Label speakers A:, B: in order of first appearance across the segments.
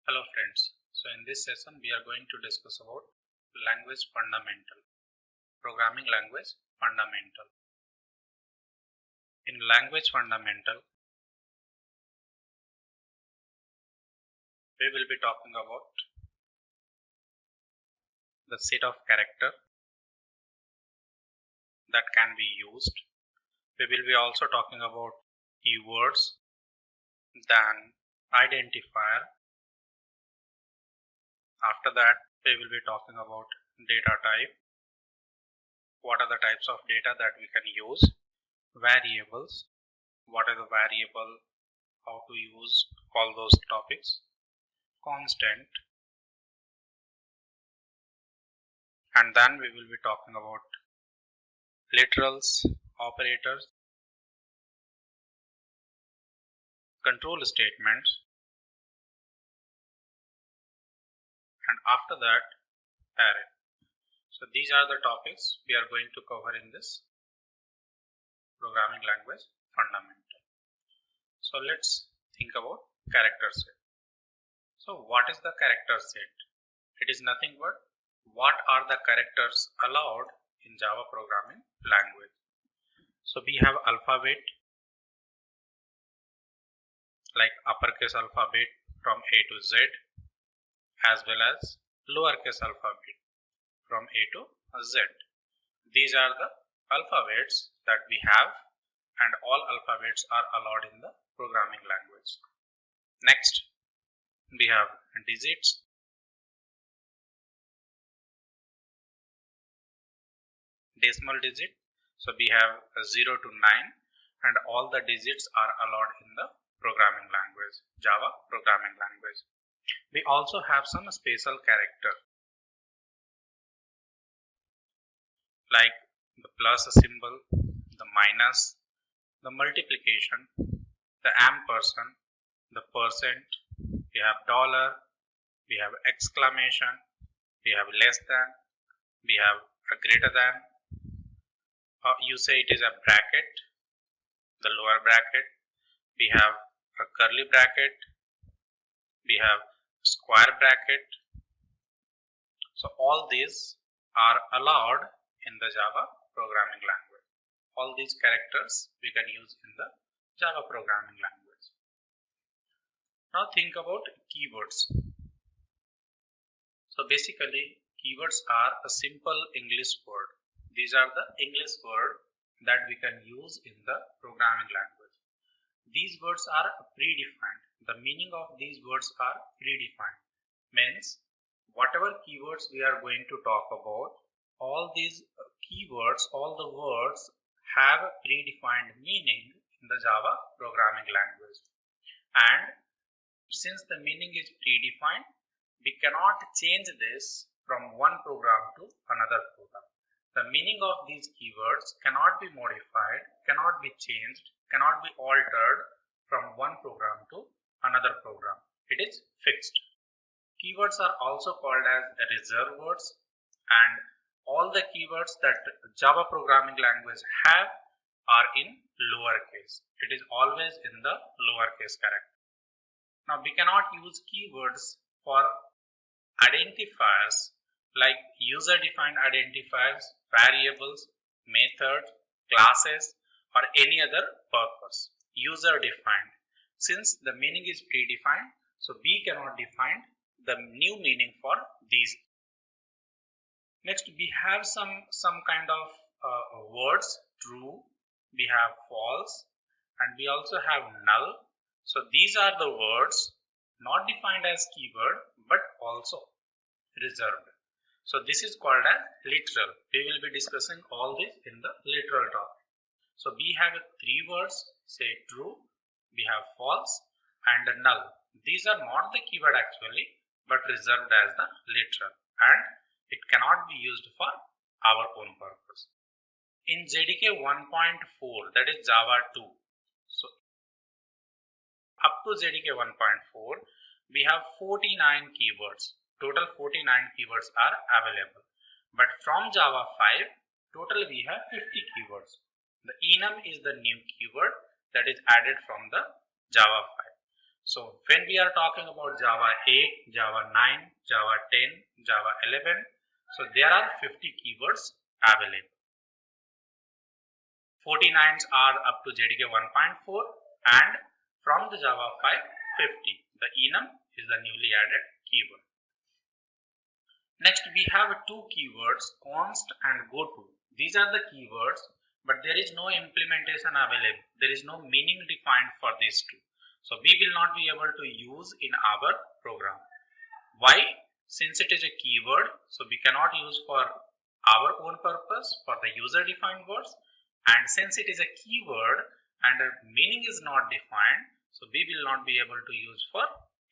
A: Hello friends. So in this session we are going to discuss about language fundamental, programming language fundamental. In language fundamental, we will be talking about the set of character that can be used. We will be also talking about keywords, then identifier. After that, we will be talking about data type. What are the types of data that we can use? Variables. What are the variable? How to use all those topics. Constant. And then we will be talking about literals, operators, control statements, and after that array. So these are the topics we are going to cover in this programming language fundamental. So let's think about character set. So what is the character set? It is nothing but what are the characters allowed in Java programming language. So we have alphabet like uppercase alphabet from A to Z, as well as lowercase alphabet from A to Z. These are the alphabets that we have, and all alphabets are allowed in the programming language. Next, we have digits, decimal digit. So we have 0 to 9, and all the digits are allowed in the programming language, Java programming language. We also have some special character like the plus symbol, the minus, the multiplication, the ampersand, the percent, we have dollar, we have exclamation, we have less than, we have a greater than, you say it is a bracket, the lower bracket, we have a curly bracket, we have square bracket. So all these are allowed in the Java programming language. All these characters we can use in the Java programming language. Now think about keywords. So basically keywords are a simple English word. These are the English words that we can use in the programming language. These words are predefined. The meaning of these words are predefined. Means whatever keywords we are going to talk about, all these keywords, all the words have a predefined meaning in the Java programming language. And since the meaning is predefined, we cannot change this from one program to another program. The meaning of these keywords cannot be modified, cannot be changed, cannot be altered from one program to another program. It is fixed. Keywords are also called as reserved words, and all the keywords that Java programming language have are in lowercase. It is always in the lowercase character. Now we cannot use keywords for identifiers like user-defined identifiers, variables, methods, classes, or any other purpose. User-defined. Since the meaning is predefined, so we cannot define the new meaning for these. Next, we have some kind of words, true, we have false, and we also have null. So these are the words not defined as keyword but also reserved. So this is called as literal. We will be discussing all this in the literal topic. So we have three words, say true, we have false, and null. These are not the keyword actually, but reserved as the literal, and it cannot be used for our own purpose. In JDK 1.4, that is Java 2. So up to JDK 1.4, we have 49 keywords. Total 49 keywords are available. But from Java 5, total we have 50 keywords. The enum is the new keyword that is added from the Java 5. So when we are talking about Java 8, Java 9, Java 10, Java 11, so there are 50 keywords available. 49s are up to JDK 1.4 and from the Java 5, 50. The enum is the newly added keyword. Next we have two keywords, const and goto. These are the keywords, but there is no implementation available. There is no meaning defined for these two. So we will not be able to use in our program. Why? Since it is a keyword, so we cannot use for our own purpose for the user defined words, and since it is a keyword and the meaning is not defined, so we will not be able to use for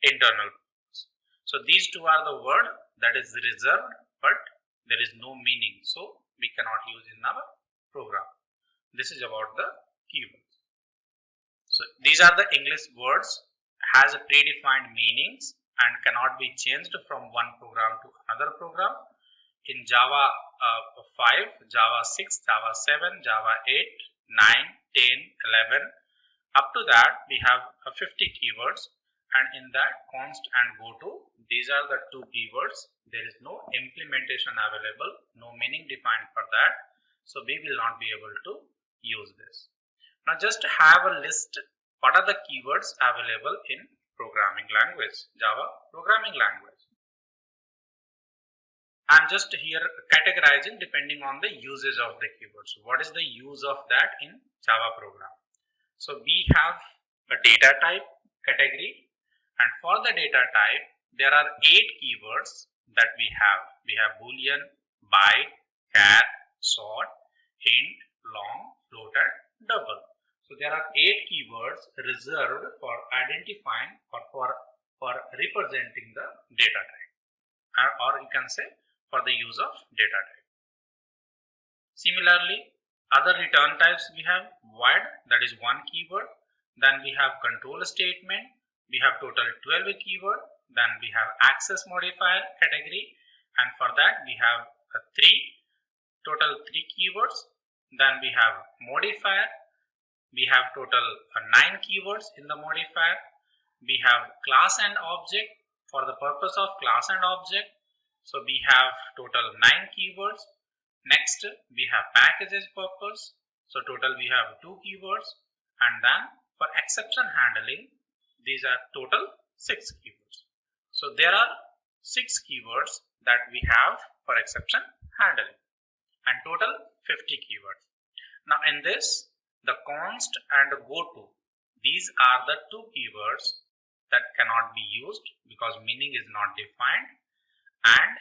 A: internal purpose. So these two are the word that is reserved, but there is no meaning, so we cannot use in our program. This is about the keywords. So these are the English words, has a predefined meanings and cannot be changed from one program to another program. In Java 5, Java 6, Java 7, Java 8, 9, 10, 11, up to that we have 50 keywords, and in that const and goto, these are the two keywords. There is no implementation available, no meaning defined for that, so we will not be able to use this. Now just have a list what are the keywords available in programming language, Java programming language. I am just here categorizing depending on the usage of the keywords. What is the use of that in Java program? So we have a data type category, and for the data type there are 8 keywords that we have. We have boolean, byte, char, sort, int, long, float and double. So there are 8 keywords reserved for identifying or for representing the data type, or you can say for the use of data type. Similarly, other return types we have void, that is one keyword. Then we have control statement. We have total 12 keyword. Then we have access modifier category, and for that we have total 3 keywords. Then we have modifier. We have total 9 keywords in the modifier. We have class and object for the purpose of class and object. So we have total 9 keywords. Next we have packages purpose. So total we have 2 keywords. And then for exception handling, these are total 6 keywords. So there are 6 keywords that we have for exception handling and total 50 keywords. Now in this, the const and goto, these are the 2 keywords that cannot be used because meaning is not defined, and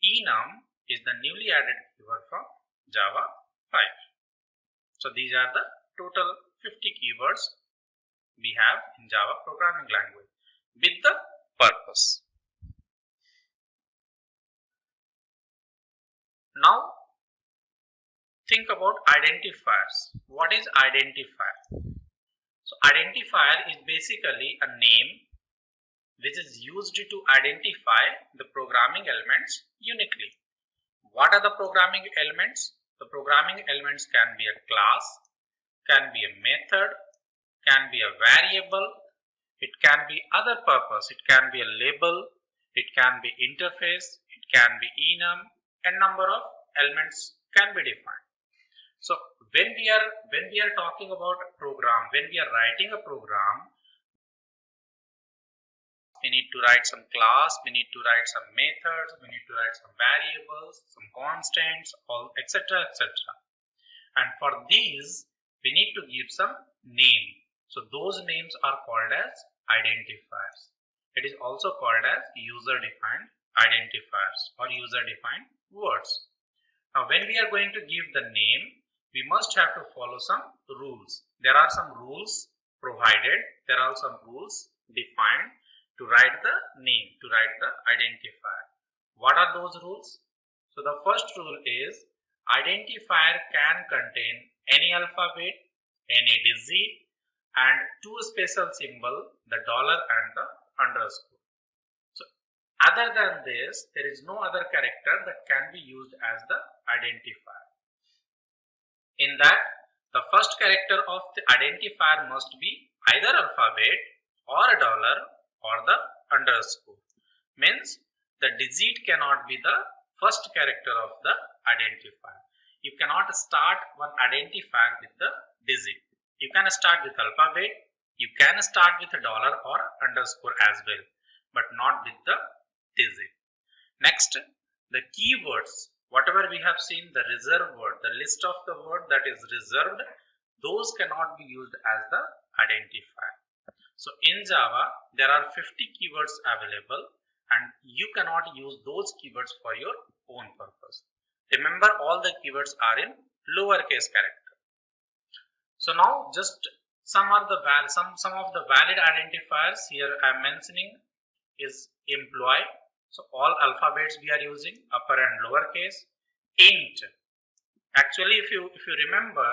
A: enum is the newly added keyword from Java 5. So these are the total 50 keywords we have in Java programming language with the purpose. Now think about identifiers. What is identifier? So identifier is basically a name which is used to identify the programming elements uniquely. What are the programming elements? The programming elements can be a class, can be a method, can be a variable, it can be other purpose, it can be a label, it can be interface, it can be enum, a number of elements can be defined. So when we are talking about a program, when we are writing a program, we need to write some class, we need to write some methods, we need to write some variables, some constants, all etc. etc. And for these we need to give some name. So those names are called as identifiers. It is also called as user defined identifiers or user defined words. Now when we are going to give the name, we must have to follow some rules. There are some rules provided, there are some rules defined to write the name, to write the identifier. What are those rules? So the first rule is identifier can contain any alphabet, any digit, and 2 special symbol, the dollar and the underscore. So other than this, there is no other character that can be used as the identifier. In that, the first character of the identifier must be either alphabet or a dollar or the underscore. Means the digit cannot be the first character of the identifier. You cannot start one identifier with the digit. You can start with alphabet, you can start with a dollar or underscore as well, but not with the digit. Next, the keywords. Whatever we have seen, the reserved word, the list of the word that is reserved, those cannot be used as the identifier. So in Java, there are 50 keywords available and you cannot use those keywords for your own purpose. Remember, all the keywords are in lowercase character. So now just some of the valid identifiers here I am mentioning is employee. So all alphabets we are using, upper and lowercase. Int. Actually, if you remember,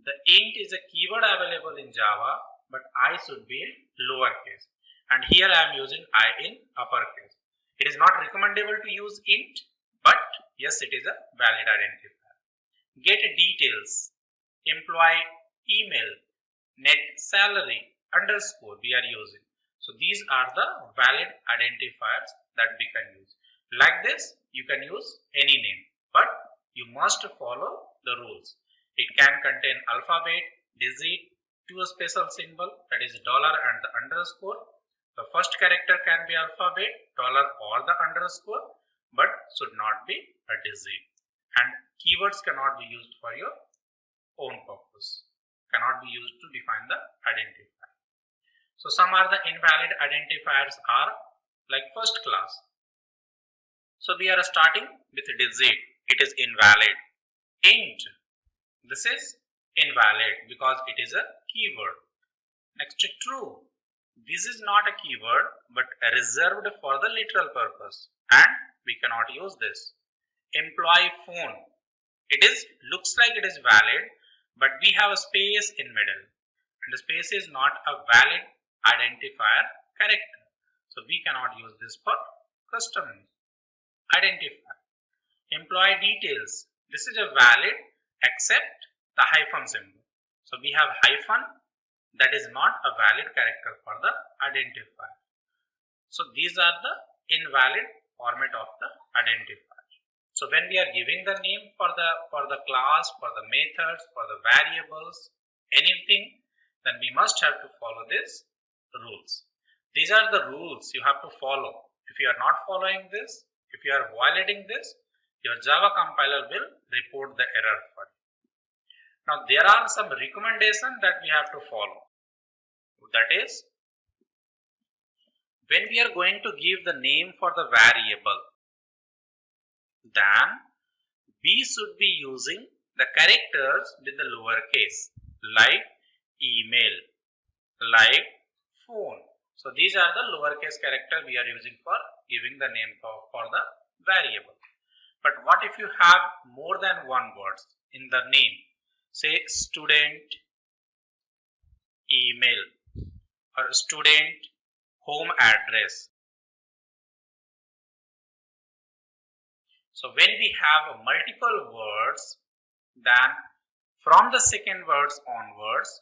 A: the int is a keyword available in Java, but I should be in lowercase. And here I am using I in uppercase. It is not recommendable to use int, but yes, it is a valid identifier. Get details, employee email, net salary, underscore we are using. So these are the valid identifiers that we can use. Like this, you can use any name, but you must follow the rules. It can contain alphabet, digit, two special symbol, that is dollar and the underscore. The first character can be alphabet, dollar or the underscore, but should not be a digit. And keywords cannot be used for your own purpose, cannot be used to define the identifier. So some are the invalid identifiers are like first class. So we are starting with digit, it is invalid. Int, this is invalid because it is a keyword. Next, true, this is not a keyword but reserved for the literal purpose and we cannot use this. Employee phone, it is looks like it is valid, but we have a space in middle and the space is not a valid identifier character. So we cannot use this for custom identifier. Employee details, this is a valid except the hyphen symbol. So we have hyphen, that is not a valid character for the identifier. So these are the invalid format of the identifier. So when we are giving the name for the class, for the methods, for the variables, anything, then we must have to follow this rules. These are the rules you have to follow. If you are not following this, if you are violating this, your Java compiler will report the error for you. Now there are some recommendations that we have to follow. That is, when we are going to give the name for the variable, then we should be using the characters with the lowercase, like email, like phone. So these are the lowercase character we are using for giving the name for the variable. But what if you have more than one words in the name? Say student email or student home address. So when we have multiple words, then from the second words onwards,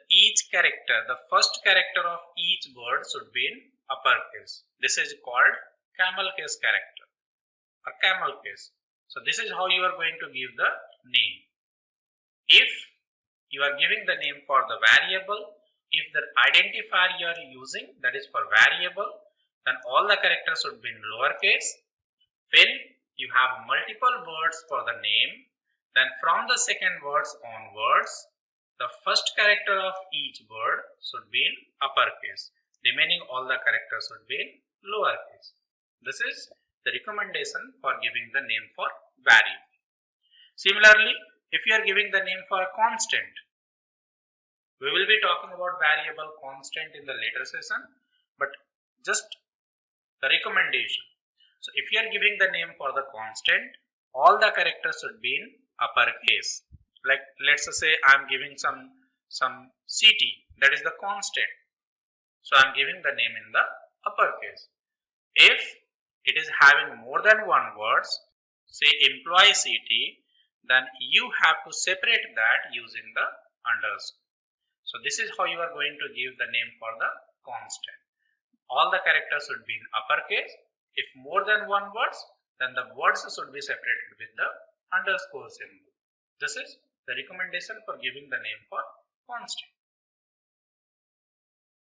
A: each character, the first character of each word should be in uppercase. This is called camel case character or camel case. So this is how you are going to give the name. If you are giving the name for the variable, if the identifier you are using, that is for variable, then all the characters should be in lowercase. When you have multiple words for the name, then from the second words onwards, the first character of each word should be in uppercase. Remaining all the characters should be in lowercase. This is the recommendation for giving the name for variable. Similarly, if you are giving the name for a constant, we will be talking about variable constant in the later session, but just the recommendation. So if you are giving the name for the constant, all the characters should be in uppercase. Like let's say I am giving some CT, that is the constant. So I am giving the name in the uppercase. If it is having more than one words, say employee CT, then you have to separate that using the underscore. So this is how you are going to give the name for the constant. All the characters should be in uppercase. If more than one words, then the words should be separated with the underscore symbol. This is the recommendation for giving the name for constant.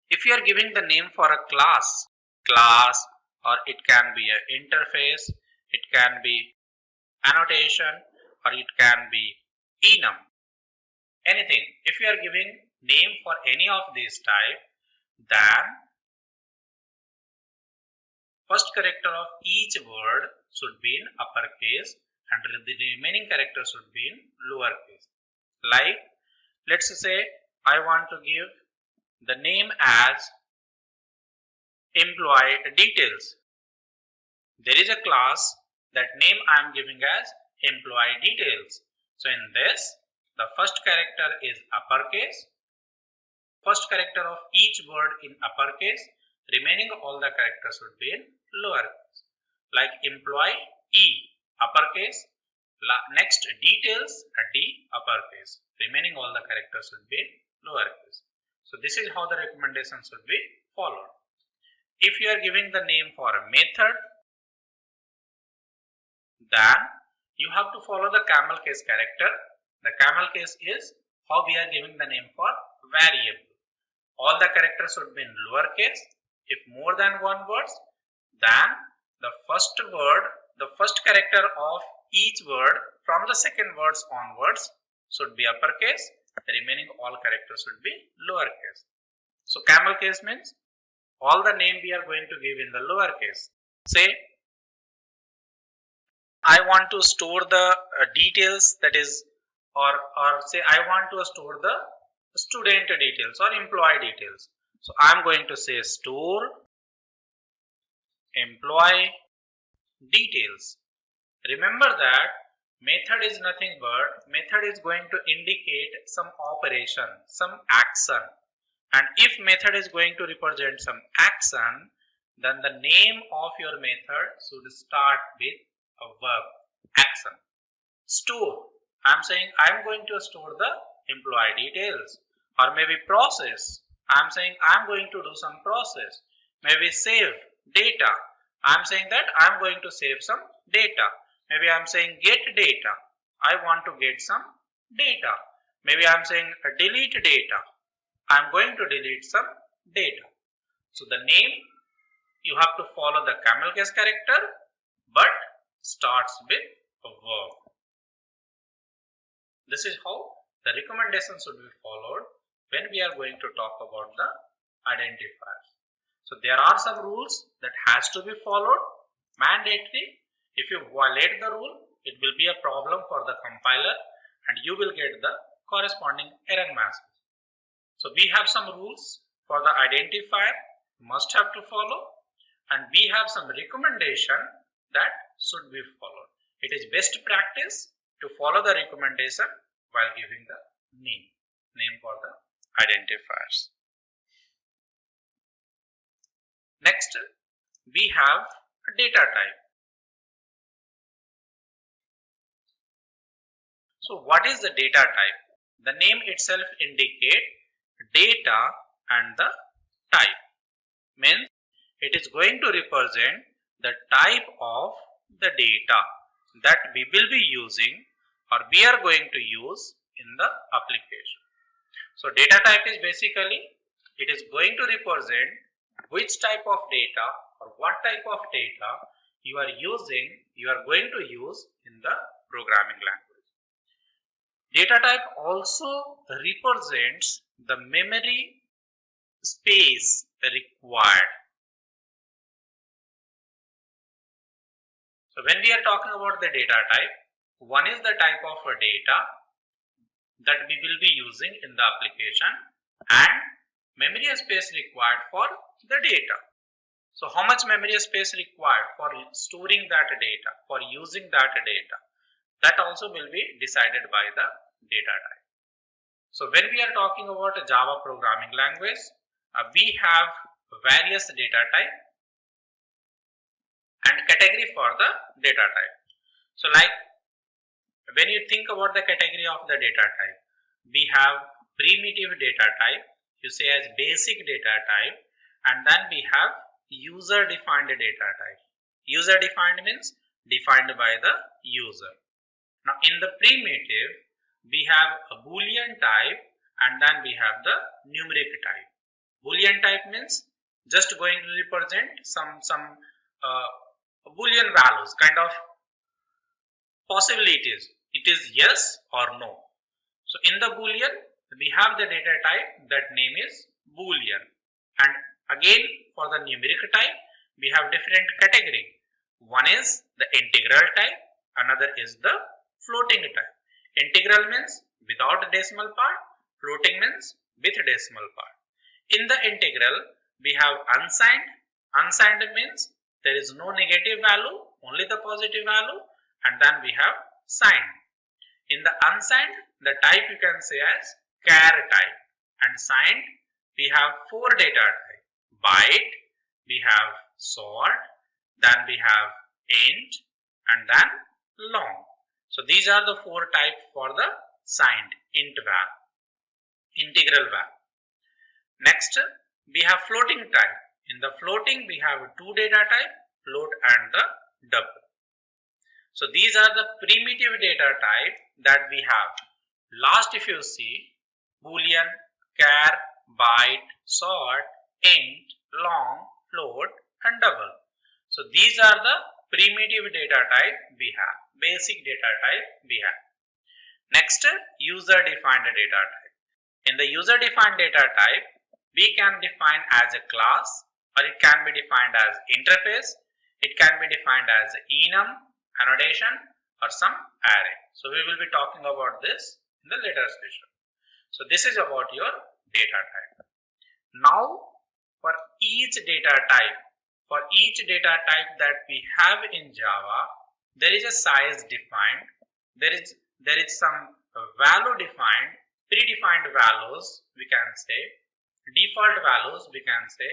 A: If you are giving the name for a class, or it can be an interface, it can be annotation, or it can be enum, anything. If you are giving name for any of these type, then first character of each word should be in uppercase and the remaining characters should be in lowercase. Like, let's say I want to give the name as employee details. There is a class, that name I am giving as employee details. So in this, the first character is uppercase, first character of each word in uppercase, remaining all the characters should be in lowercase. Like employee, E, uppercase, next details, D, uppercase, remaining all the characters should be in lowercase. So this is how the recommendation should be followed. If you are giving the name for a method, then you have to follow the camel case character. The camel case is how we are giving the name for variable. All the characters should be in lowercase. If more than one words, then the first word, the first character of each word from the second words onwards should be uppercase. The remaining all characters should be lowercase. So camel case means all the name we are going to give in the lowercase. Say I want to store the details, that is, or say I want to store the student details or employee details. So I am going to say store employee details. Remember that method is nothing but method is going to indicate some operation, some action, and if method is going to represent some action, then the name of your method should start with a verb, action. Store, I am saying I am going to store the employee details, or maybe process, I am saying I am going to do some process. Maybe save data, I am saying that I am going to save some data. Maybe I am saying get data, I want to get some data. Maybe I am saying delete data, I am going to delete some data. So the name, you have to follow the camel case character, but starts with a verb. This is how the recommendation should be followed when we are going to talk about the identifiers. So there are some rules that has to be followed, mandatory. If you violate the rule, it will be a problem for the compiler and you will get the corresponding error message. So we have some rules for the identifier you must have to follow, and we have some recommendation that should be followed. It is best practice to follow the recommendation while giving the name for the identifiers. Next, we have a data type. So what is the data type? The name itself indicates data and the type. Means it is going to represent the type of the data that we will be using or we are going to use in the application. So data type is basically, it is going to represent which type of data or what type of data you are going to use in the programming language. Data type also represents the memory space required. So when we are talking about the data type, one is the type of data that we will be using in the application and memory space required for the data. So how much memory space required for storing that data, for using that data, that also will be decided by the data type. So when we are talking about a Java programming language, we have various data type and category for the data type. So like when you think about the category of the data type, we have primitive data type, you say as basic data type, and then we have user defined data type. User defined means defined by the user. Now in the primitive we have a boolean type and then we have the numeric type. Boolean type means just going to represent some boolean values, kind of possibilities. It is yes or no. So in the boolean we have the data type that name is boolean, and again for the numeric type we have different category. One is the integral type, another is the floating type. Integral means without decimal part, floating means with decimal part. In the integral we have unsigned. Unsigned means there is no negative value, only the positive value, and then we have signed. In the unsigned, the type you can say as char type, and signed we have four data type: byte, we have sort, then we have int, and then long. So these are the four types for the signed int val, integral val. Next we have floating type. In the floating we have two data type, float and the double. So these are the primitive data type that we have. Last if you see, boolean, char, byte, sort, int, long, float and double. So these are the primitive data type we have, basic data type we have. Next, user defined data type. In the user defined data type, we can define as a class, or it can be defined as interface, it can be defined as enum, annotation, or some array. So we will be talking about this in the later session. So this is about your data type. Now for each data type that we have in Java, there is a size defined, there is some value defined, predefined values we can say, default values we can say,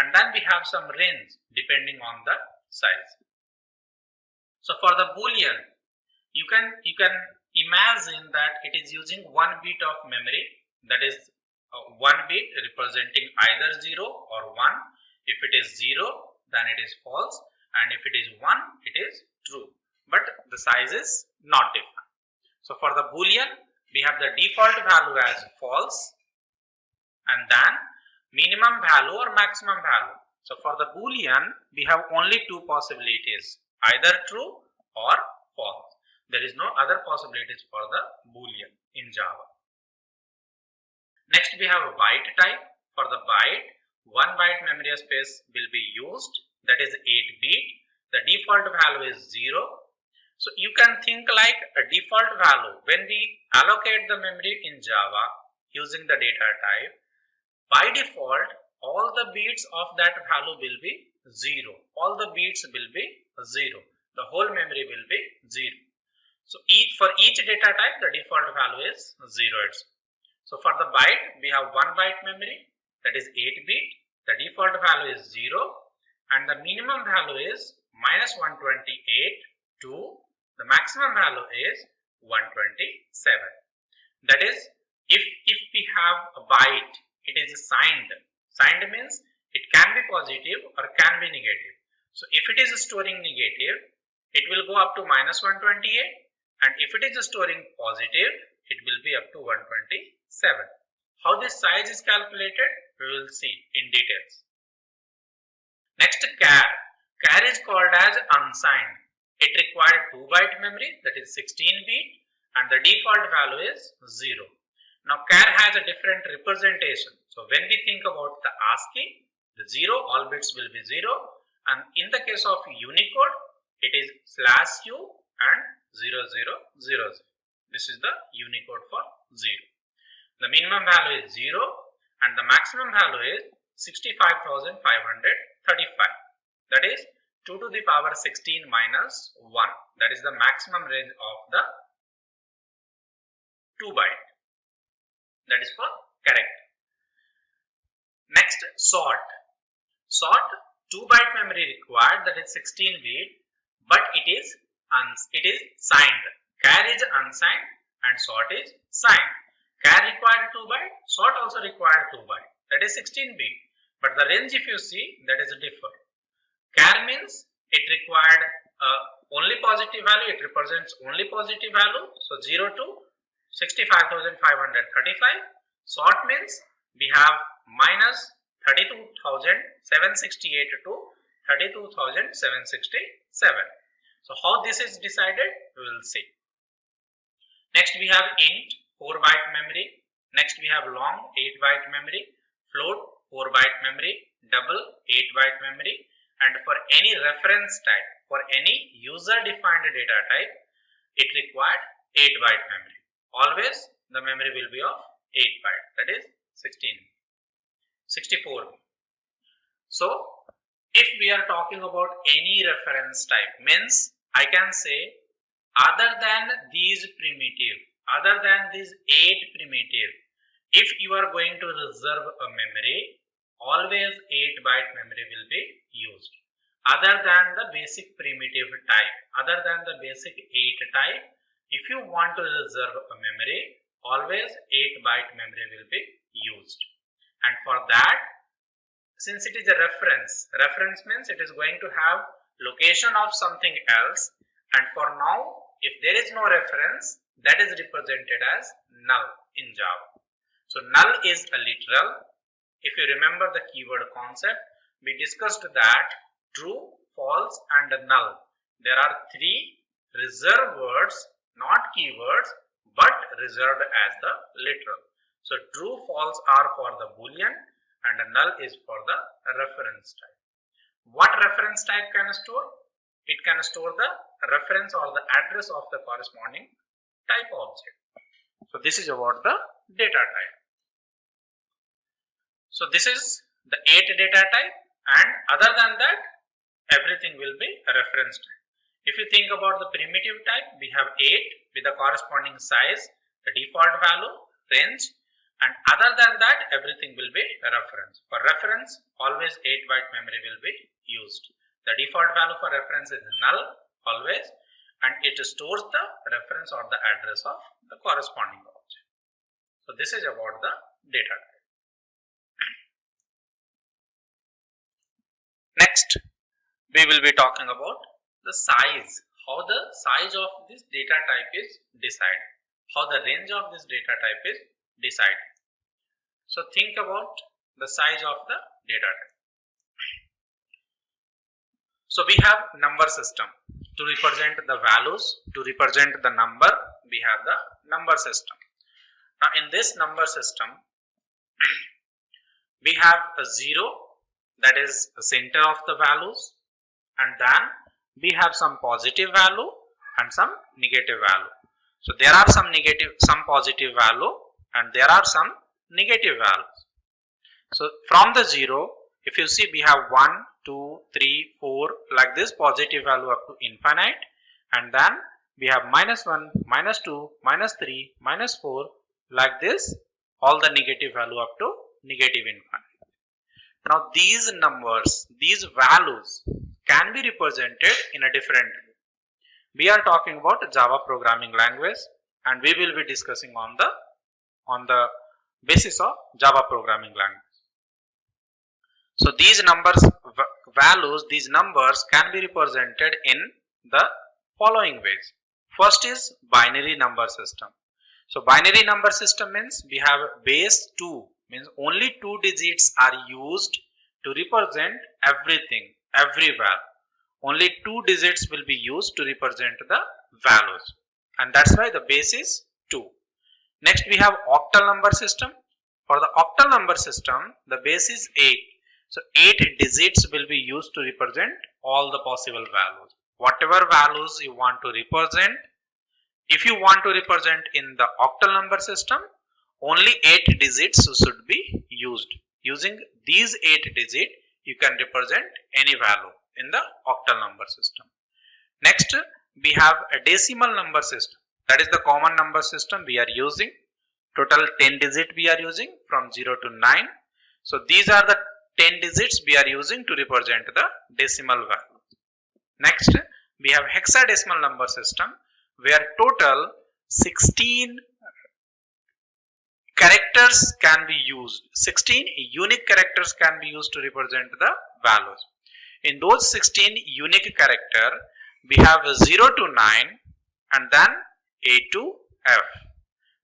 A: and then we have some range depending on the size. So for the boolean, you can imagine that it is using 1 bit of memory, that is 1 bit representing either 0 or 1. If it is 0, then it is false, and if it is 1, it is true, but the size is not defined. So for the boolean, we have the default value as false, and then minimum value or maximum value. So for the boolean, we have only two possibilities, either true or false. There is no other possibilities for the boolean in Java. Next we have a byte type. For the byte, 1 byte memory space will be used, that is 8 bit. The default value is 0. So you can think like a default value. When we allocate the memory in Java using the data type, by default all the bits of that value will be 0. All the bits will be 0. The whole memory will be 0. So for each data type the default value is 0 itself. So for the byte, we have 1 byte memory, that is 8 bit. The default value is 0 and the minimum value is -128 to the maximum value is 127. That is, if we have a byte, it is signed. Signed means it can be positive or can be negative. So if it is storing negative, it will go up to -128, and if it is storing positive, it will be up to 127. How this size is calculated, we will see in details. Next, char. Char is called as unsigned. It required 2 byte memory, that is 16 bit, and the default value is 0. Now char has a different representation. So when we think about the ASCII, the 0, all bits will be 0, and in the case of Unicode, it is /u and 0000. This is the Unicode for 0. The minimum value is 0 and the maximum value is 65,535. That is 2 to the power 16 minus 1. That is the maximum range of the 2 byte. That is for correct. Next, sort. Sort, 2 byte memory required, that is 16 bit, but it is signed. Char is unsigned and sort is signed. Char required 2 byte, sort also required 2 byte, that is 16 bit, but the range if you see, that is differ. Char means it required only positive value, it represents only positive value, so 0 to 65,535. Sort means we have minus 32,768 to 32,767. So how this is decided, we will see. Next we have int 4-byte memory. Next we have long 8-byte memory, float 4-byte memory, double 8-byte memory, and for any reference type, for any user defined data type, it required 8-byte memory. Always the memory will be of 8-byte, that is 64. So if we are talking about any reference type, means I can say other than these primitive, other than these 8 primitive, if you are going to reserve a memory, always 8-byte memory will be used. Other than the basic primitive type, other than the basic 8 type, if you want to reserve a memory, always 8-byte memory will be used. And for that, since it is a reference means it is going to have location of something else, and for now, if there is no reference, that is represented as null in Java. So null is a literal. If you remember the keyword concept, we discussed that true, false and null. There are 3 reserved words, not keywords, but reserved as the literal. So true, false are for the boolean and null is for the reference type. What reference type can store? It can store the reference or the address of the corresponding type object. So this is about the data type. So this is the 8 data type, and other than that, everything will be a reference type. If you think about the primitive type, we have 8 with the corresponding size, the default value, range, and other than that, everything will be a reference. For reference, always 8-byte memory will be used. The default value for reference is null, always, and it stores the reference or the address of the corresponding object. So this is about the data type. Next, we will be talking about the size, how the size of this data type is decided, how the range of this data type is decided. So think about the size of the data type. So we have number system to represent the values, to represent the number, we have the number system. Now in this number system, we have a 0, that is the center of the values, and then we have some positive value and some negative value. So there are some positive value and there are some negative values. So from the 0, if you see, we have 1, 2, 3, 4 like this positive value up to infinite, and then we have -1, -2, -3, -4 like this, all the negative value up to negative infinite. Now these numbers, these values can be represented in a different way. We are talking about Java programming language, and we will be discussing on the basis of Java programming language. So these numbers, these numbers can be represented in the following ways. First is binary number system. So binary number system means we have base 2, means only 2 digits are used to represent everything, every value. Only 2 digits will be used to represent the values, and that's why the base is 2. Next we have octal number system. For the octal number system, the base is 8. So 8 digits will be used to represent all the possible values. Whatever values you want to represent, if you want to represent in the octal number system, only 8 digits should be used. Using these 8 digits, you can represent any value in the octal number system. Next, we have a decimal number system. That is the common number system we are using. Total 10 digits we are using from 0 to 9. So these are the 10 digits we are using to represent the decimal value. Next, we have hexadecimal number system, where total 16 characters can be used. 16 unique characters can be used to represent the values. In those 16 unique character, we have 0 to 9 and then A to F.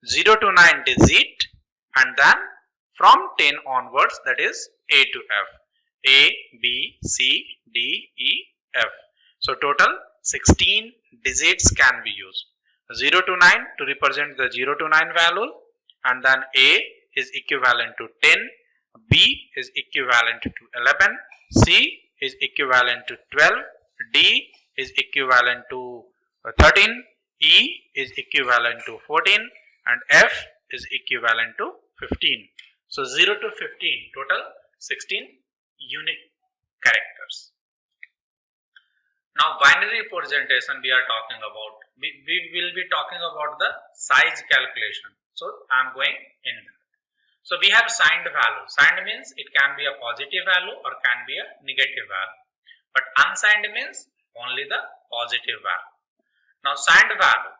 A: 0 to 9 digit and then from 10 onwards, that is A to F. A, B, C, D, E, F. So total 16 digits can be used. 0 to 9 to represent the 0 to 9 value, and then A is equivalent to 10, B is equivalent to 11, C is equivalent to 12, D is equivalent to 13, E is equivalent to 14, and F is equivalent to 15. So 0 to 15, total 16 unique characters. Now binary representation we are talking about. We will be talking about the size calculation. So I am going in that. So we have signed value. Signed means it can be a positive value or can be a negative value. But unsigned means only the positive value. Now signed value.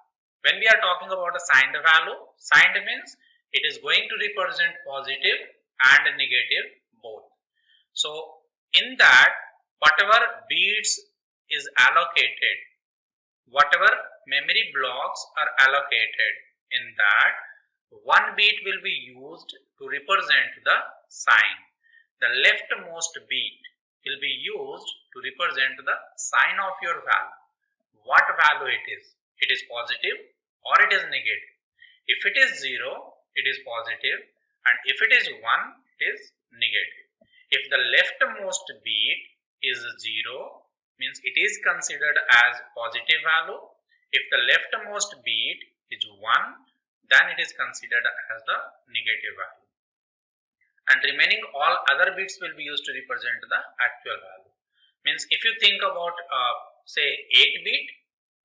A: When we are talking about a signed value, signed means it is going to represent positive and negative both. So in that, whatever bits is allocated, whatever memory blocks are allocated, in that one bit will be used to represent the sign. The leftmost bit will be used to represent the sign of your value. What value it is? It is positive or it is negative. If it is 0, it is positive, and if it is 1, it is negative. If the leftmost bit is 0, means it is considered as positive value. If the leftmost bit is 1, then it is considered as the negative value. And remaining all other bits will be used to represent the actual value. Means if you think about say 8 bit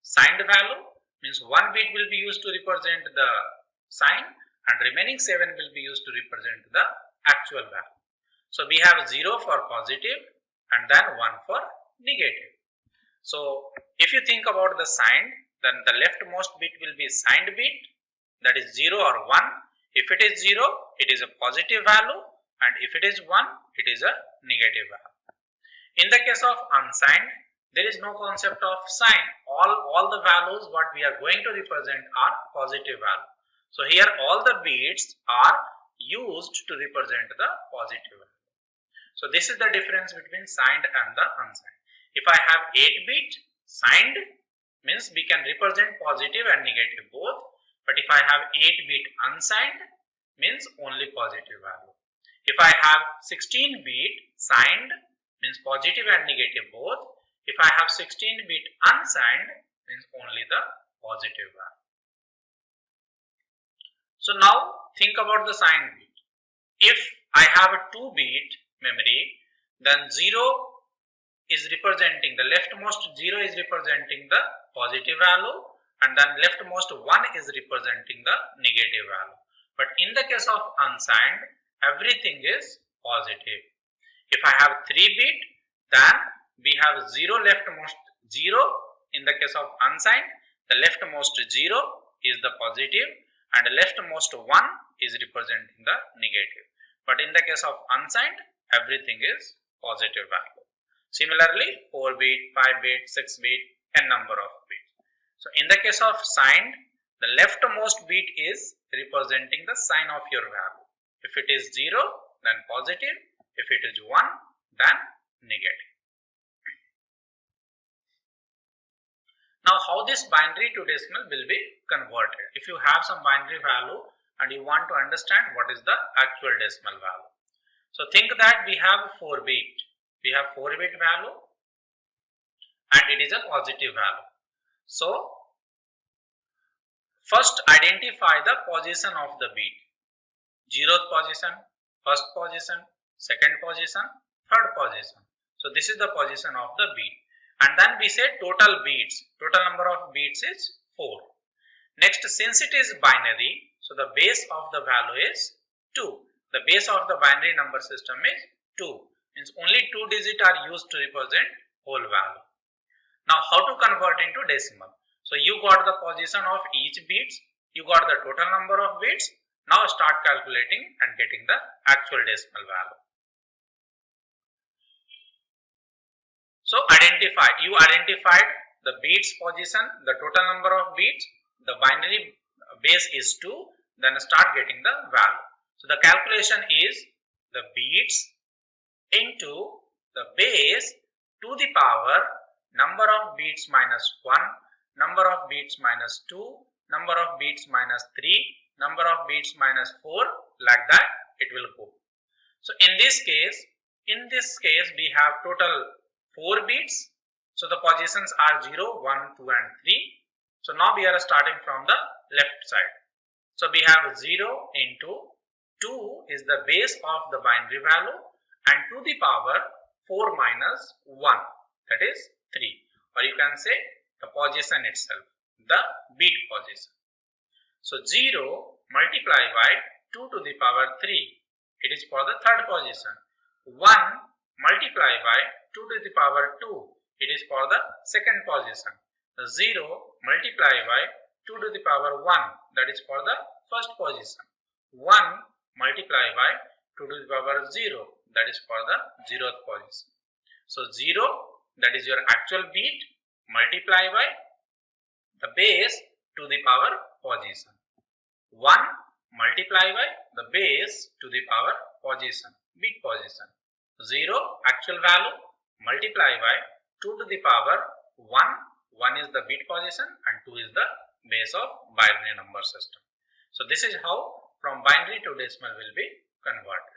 A: signed value, means 1 bit will be used to represent the sign and remaining 7 will be used to represent the actual value. So we have 0 for positive and then 1 for negative. So if you think about the sign, then the leftmost bit will be signed bit, that is 0 or 1. If it is 0, it is a positive value, and if it is 1, it is a negative value. In the case of unsigned, there is no concept of sign. All the values what we are going to represent are positive value. So here all the bits are used to represent the positive value. So this is the difference between signed and the unsigned. If I have 8 bit signed, means we can represent positive and negative both. But if I have 8 bit unsigned, means only positive value. If I have 16 bit signed, means positive and negative both. If I have 16 bit unsigned, means only the positive value. So now think about the signed bit. If I have a 2 bit memory, then 0 is representing, the leftmost 0 is representing the positive value, and then leftmost 1 is representing the negative value. But in the case of unsigned, everything is positive. If I have 3 bit, then we have 0 leftmost 0. In the case of unsigned, the leftmost 0 is the positive and the leftmost 1 is representing the negative. But in the case of unsigned, everything is positive value. Similarly, 4 bit, 5 bit, 6 bit, n number of bits. So in the case of signed, the leftmost bit is representing the sign of your value. If it is 0, then positive. If it is 1, then negative. Now how this binary to decimal will be converted? If you have some binary value and you want to understand what is the actual decimal value. So think that we have 4 bit. We have 4 bit value and it is a positive value. So first identify the position of the bit. 0th position, 1st position, 2nd position, 3rd position. So this is the position of the bit. And then we say total bits. Total number of bits is 4. Next, since it is binary, so the base of the value is 2. The base of the binary number system is 2. Means only 2 digits are used to represent whole value. Now how to convert into decimal? So you got the position of each bits, you got the total number of bits. Now start calculating and getting the actual decimal value. So you identified the beats position, the total number of beats, the binary base is 2, then start getting the value. So the calculation is the beats into the base to the power number of beats minus 1, number of beats minus 2, number of beats minus 3, number of beats minus 4, like that it will go. So in this case we have total 4 beats. So the positions are 0, 1, 2 and 3. So now we are starting from the left side. So we have 0 into 2 is the base of the binary value and to the power 4 minus 1, that is 3, or you can say the position itself, the beat position. So 0 multiplied by 2 to the power 3, it is for the third position. 1 multiplied by 2 to the power 2, it is for the second position. 0 multiplied by 2 to the power 1, that is for the first position. 1 multiplied by 2 to the power 0, that is for the 0th position. So 0, that is your actual beat, multiplied by the base to the power position. 1 multiplied by the base to the power position, beat position. 0 actual value multiplied by 2 to the power 1, 1 is the beat position and 2 is the base of binary number system. So this is how from binary to decimal will be converted.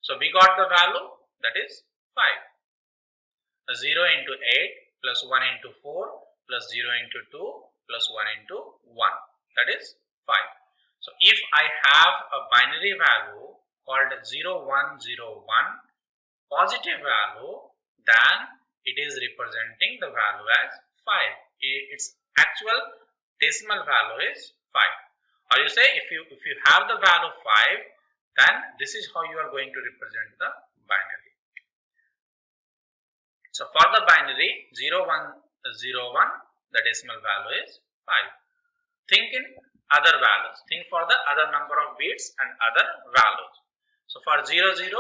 A: So we got the value, that is 5. 0 into 8 plus 1 into 4 plus 0 into 2 plus 1 into 1, that is 5. So if I have a binary value called 0101 positive value, then it is representing the value as 5. Its actual decimal value is 5. Or you say if you have the value 5, then this is how you are going to represent the binary. So for the binary 0101, the decimal value is 5. Think in other values. Think for the other number of bits and other values. So for 0011,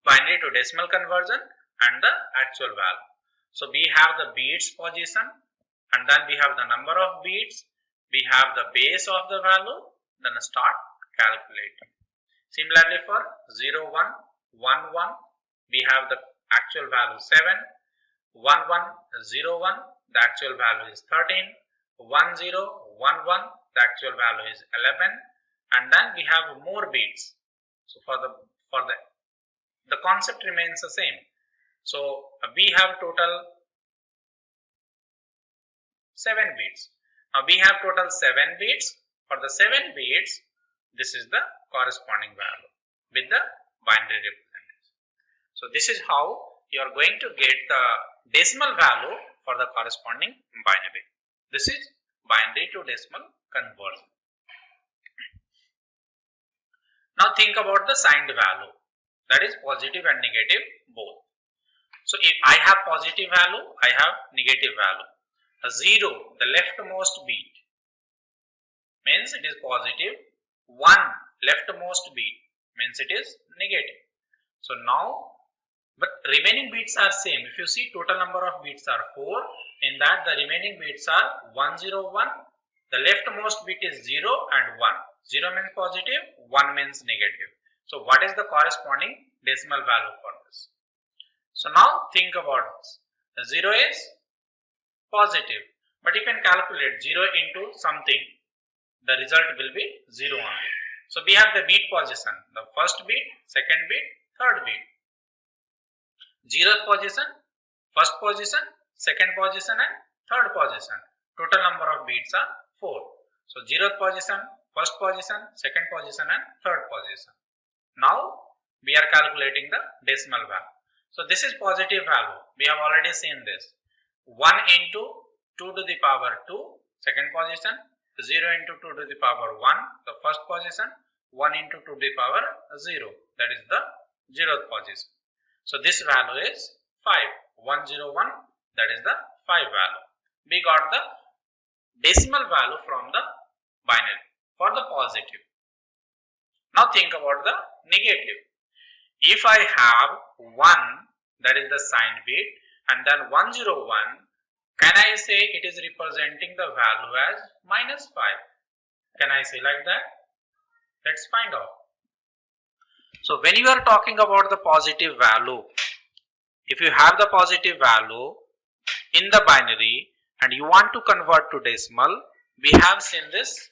A: binary to decimal conversion and the actual value. So we have the beats position and then we have the number of beats, we have the base of the value, then start calculating. Similarly for 0111, we have the actual value 7, 1101, the actual value is 13, 1011, the actual value is 11, and then we have more beats. So for the concept remains the same. So we have total 7 beats. Now we have total 7 beats. For the 7 beats, this is the corresponding value with the binary representation. So this is how you are going to get the decimal value for the corresponding binary. This is binary to decimal conversion. Now think about the signed value, that is positive and negative both. So if I have positive value, I have negative value. A 0, the leftmost beat, means it is positive. 1, leftmost beat, means it is negative. So now, but remaining beats are same. If you see, total number of beats are 4. In that, the remaining beats are 101. The leftmost bit is 0 and 1. 0 means positive, 1 means negative. So what is the corresponding decimal value for this? So now think about this. The 0 is positive, but you can calculate 0 into something. The result will be 0 only. So we have the beat position, the first beat, second beat, third beat. 0th position, first position, second position and third position. Total number of beats are 4. So 0th position, first position, second position and third position. Now we are calculating the decimal value. So this is positive value. We have already seen this. 1 into 2 to the power 2, second position. 0 into 2 to the power 1, the first position. 1 into 2 to the power 0, that is the 0th position. So this value is 5. 101, that is the 5 value. We got the decimal value from the binary for the positive. Now think about the negative. If I have 1, that is the sign bit, and then 101, can I say it is representing the value as -5? Can I say like that? Let's find out. So when you are talking about the positive value, if you have the positive value in the binary and you want to convert to decimal, we have seen this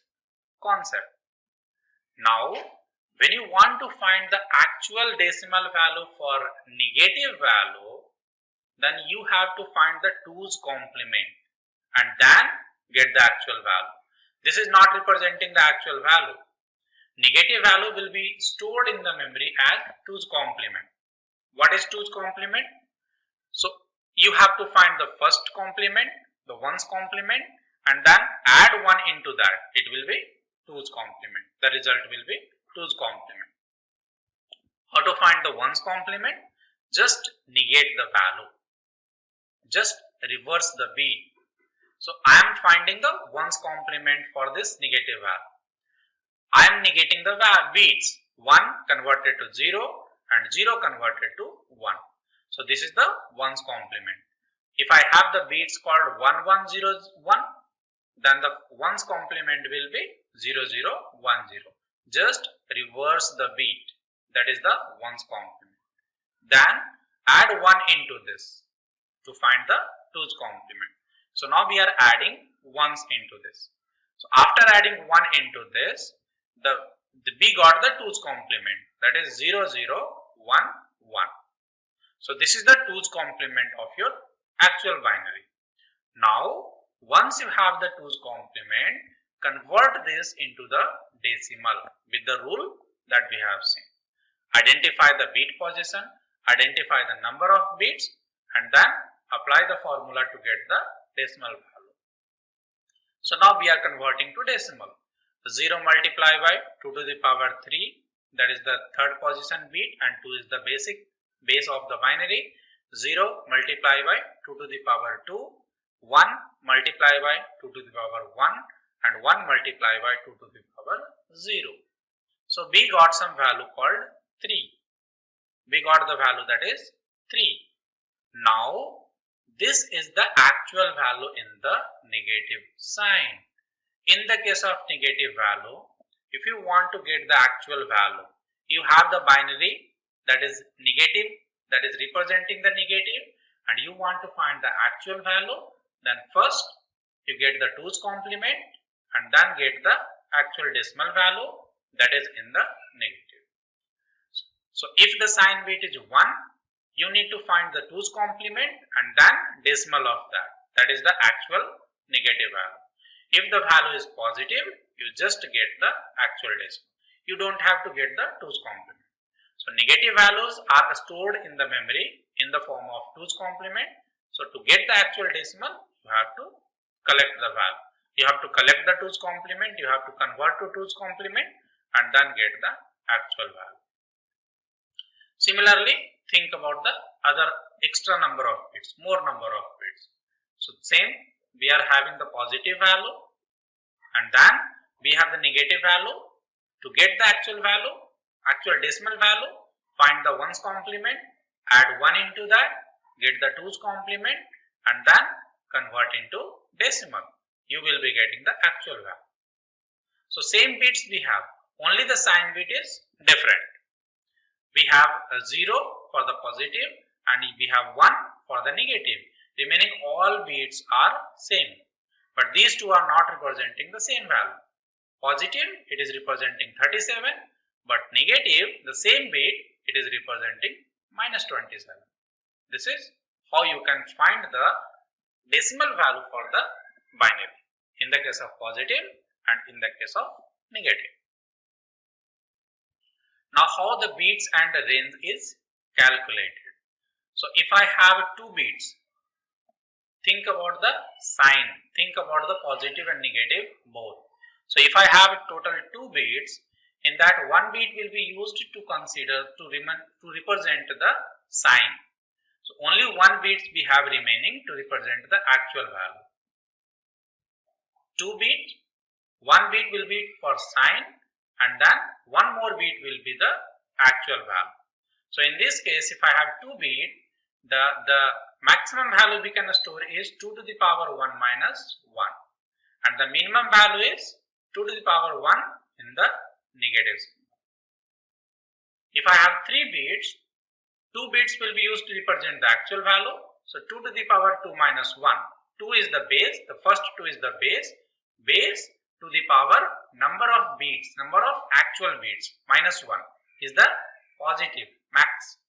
A: concept. Now, when you want to find the actual decimal value for negative value, then you have to find the 2's complement and then get the actual value. This is not representing the actual value. Negative value will be stored in the memory as 2's complement. What is 2's complement? So you have to find the first complement, the 1's complement, and then add 1 into that. It will be 2's complement. The result will be 2's complement. How to find the 1's complement? Just negate the value. Just reverse the beat. So I am finding the 1's complement for this negative value. I am negating the beats. 1 converted to 0 and 0 converted to 1. So this is the 1's complement. If I have the beats called 1101, then the 1's complement will be 0010. Just reverse the beat. That is the 1's complement. Then add 1 into this to find the 2's complement. So now we are adding 1's into this. So after adding 1 into this, we got the 2's complement, that is 0011. So this is the 2's complement of your actual binary. Now once you have the 2's complement, convert this into the decimal with the rule that we have seen. Identify the bit position, identify the number of bits, and then apply the formula to get the decimal value. So now we are converting to decimal. 0 multiplied by 2 to the power 3, that is the third position bit, and 2 is the base of the binary. 0 multiplied by 2 to the power 2, 1 multiplied by 2 to the power 1, and 1 multiplied by 2 to the power 0. So we got some value called 3. We got the value that is 3. Now this is the actual value in the negative sign. In the case of negative value, if you want to get the actual value, you have the binary that is negative, that is representing the negative, and you want to find the actual value, then first you get the 2's complement and then get the actual decimal value that is in the negative. So if the sign bit is 1, you need to find the 2's complement and then decimal of that. That is the actual negative value. If the value is positive, you just get the actual decimal. You don't have to get the 2's complement. So negative values are stored in the memory in the form of 2's complement. So to get the actual decimal, you have to collect the value. You have to collect the 2's complement, you have to convert to 2's complement and then get the actual value. Similarly, think about the other extra number of bits, more number of bits. So same, we are having the positive value and then we have the negative value. To get the actual value, actual decimal value, find the 1's complement, add 1 into that, get the 2's complement and then convert into decimal. You will be getting the actual value. So same bits we have, only the sign bit is different. We have a 0 for the positive and we have 1 for the negative. Remaining all bits are same, but these two are not representing the same value. Positive, it is representing 37, but negative, the same bit, it is representing -27. This is how you can find the decimal value for the binary in the case of positive and in the case of negative. Now how the bits and the range is calculated. So if I have 2 bits, think about the sign, think about the positive and negative both. So if I have total 2 bits, in that 1 bit will be used to consider to represent the sign. So only 1 bit we have remaining to represent the actual value. 2 bit One bit will be for sign and then one more bit will be the actual value. So in this case, if I have 2 bit, the maximum value we can store is 2 to the power 1 minus 1 and the minimum value is 2 to the power 1 in the negative symbol. If I have 3 bits, 2 bits will be used to represent the actual value. So 2 to the power 2 minus 1. 2 is the base, the first 2 is the base. Base to the power number of bits, number of actual bits minus 1 is the positive max.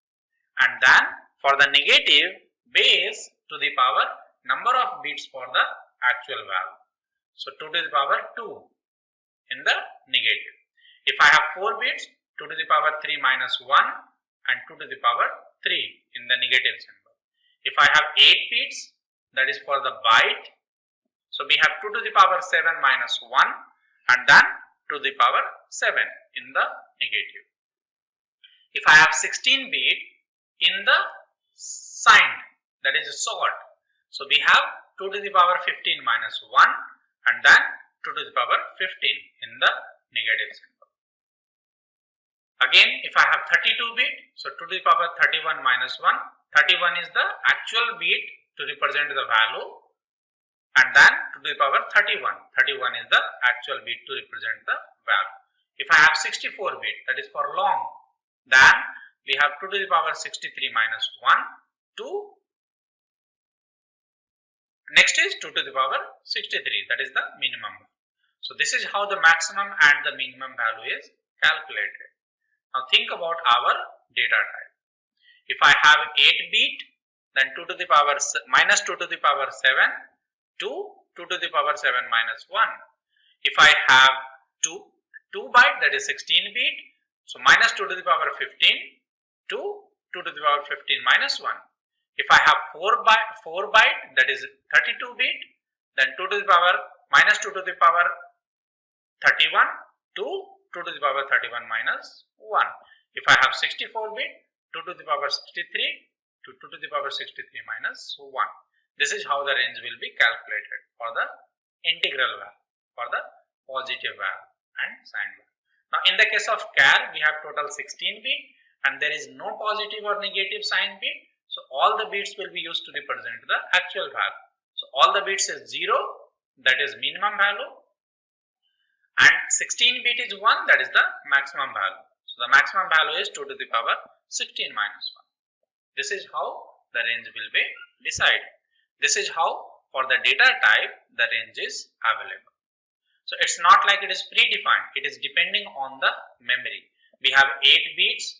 A: And then for the negative, base to the power number of bits for the actual value. So 2 to the power 2 in the negative. If I have 4 bits, 2 to the power 3 minus 1 and 2 to the power 3 in the negative symbol. If I have 8 bits, that is for the byte. So we have 2 to the power 7 minus 1 and then 2 to the power 7 in the negative. If I have 16 bit in the sign, that is short. So we have 2 to the power 15 minus 1 and then 2 to the power 15 in the negative symbol. Again, if I have 32 bit, so 2 to the power 31 minus 1, 31 is the actual bit to represent the value and then 2 to the power 31, 31 is the actual bit to represent the value. If I have 64 bit, that is for long, then we have 2 to the power 63 minus 1, 2, next is 2 to the power 63, that is the minimum. So this is how the maximum and the minimum value is calculated. Now think about our data type. If I have 8 bit, then 2 to the power minus 2 to the power 7 to 2 to the power 7 minus 1. If I have 2 byte, that is 16 bit, so minus 2 to the power 15 to 2 to the power 15 minus 1. If I have 4 byte, that is 32 bit, then 2 to the power minus 2 to the power 31 to 2 to the power 31 minus 1. If I have 64 bit, 2 to the power 63 to 2 to the power 63 minus 1. This is how the range will be calculated for the integral value, for the positive value and sign value. Now in the case of char, we have total 16 bit and there is no positive or negative sign bit. So all the bits will be used to represent the actual value. So all the bits is 0, that is minimum value, and 16 bit is 1, that is the maximum value. So the maximum value is 2 to the power 16 minus 1. This is how the range will be decided. This is how for the data type the range is available. So it's not like it is predefined, it is depending on the memory. We have 8 bits,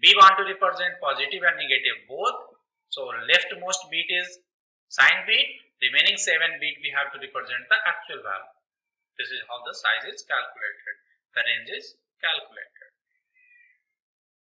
A: we want to represent positive and negative both. So leftmost bit is sign bit, remaining 7 bit we have to represent the actual value. This is how the size is calculated, the range is calculated.